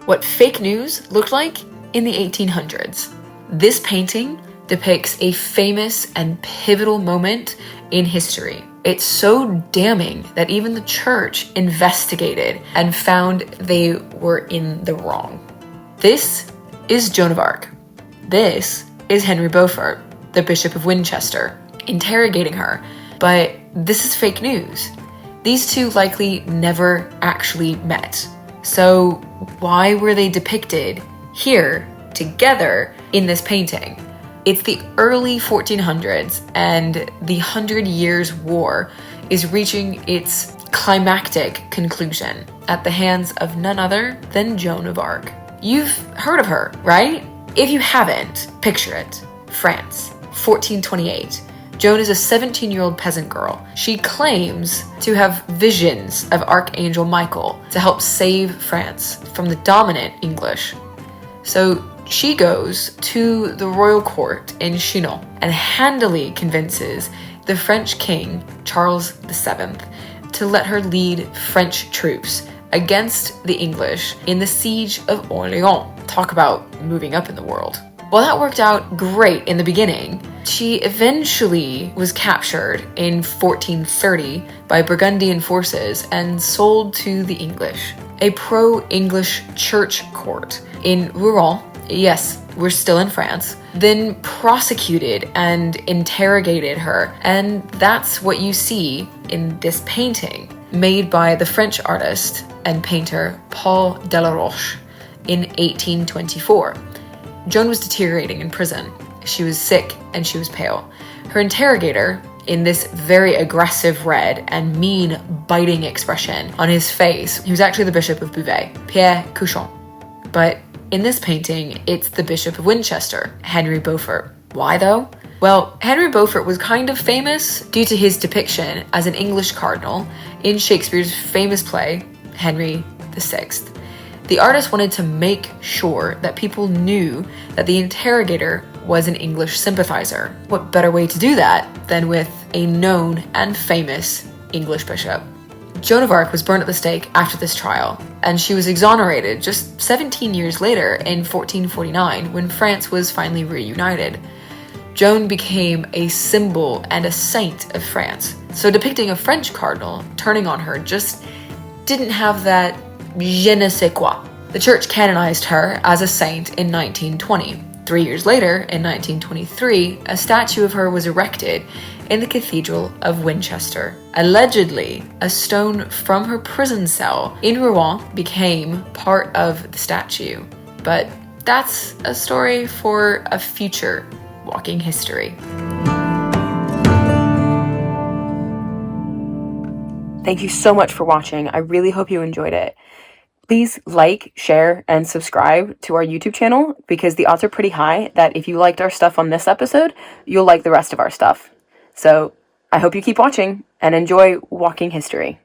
what fake news looked like in the 1800s. This painting depicts a famous and pivotal moment in history. It's so damning that even the church investigated and found they were in the wrong. This is Joan of Arc. This is Henry Beaufort, the Bishop of Winchester, interrogating her. But this is fake news. These two likely never actually met. So why were they depicted here together in this painting? It's the early 1400s, and the 100 Years' War is reaching its climactic conclusion at the hands of none other than Joan of Arc. You've heard of her, right? If you haven't, picture it. France, 1428. Joan is a 17-year-old peasant girl. She claims to have visions of Archangel Michael to help save France from the dominant English. So she goes to the royal court in Chinon and handily convinces the French king, Charles VII, to let her lead French troops against the English in the siege of Orléans. Talk about moving up in the world. While that worked out great in the beginning, she eventually was captured in 1430 by Burgundian forces and sold to the English. A pro-English church court in Rouen, yes, we're still in France, then prosecuted and interrogated her. And that's what you see in this painting, made by the French artist and painter Paul Delaroche in 1824. Joan was deteriorating in prison. She was sick and she was pale. Her interrogator, in this very aggressive red and mean, biting expression on his face, he was actually the Bishop of Beauvais, Pierre Couchon. But in this painting, it's the Bishop of Winchester, Henry Beaufort. Why though? Well, Henry Beaufort was kind of famous due to his depiction as an English cardinal in Shakespeare's famous play, Henry VI. The artist wanted to make sure that people knew that the interrogator was an English sympathizer. What better way to do that than with a known and famous English bishop? Joan of Arc was burned at the stake after this trial, and she was exonerated just 17 years later in 1449 when France was finally reunited. Joan became a symbol and a saint of France, so depicting a French cardinal turning on her just didn't have that je ne sais quoi. The church canonized her as a saint in 1920. 3 years later, in 1923, a statue of her was erected in the Cathedral of Winchester. Allegedly, a stone from her prison cell in Rouen became part of the statue. But that's a story for a future Walking History. Thank you so much for watching. I really hope you enjoyed it. Please like, share, and subscribe to our YouTube channel because the odds are pretty high that if you liked our stuff on this episode, you'll like the rest of our stuff. So I hope you keep watching and enjoy Walking History.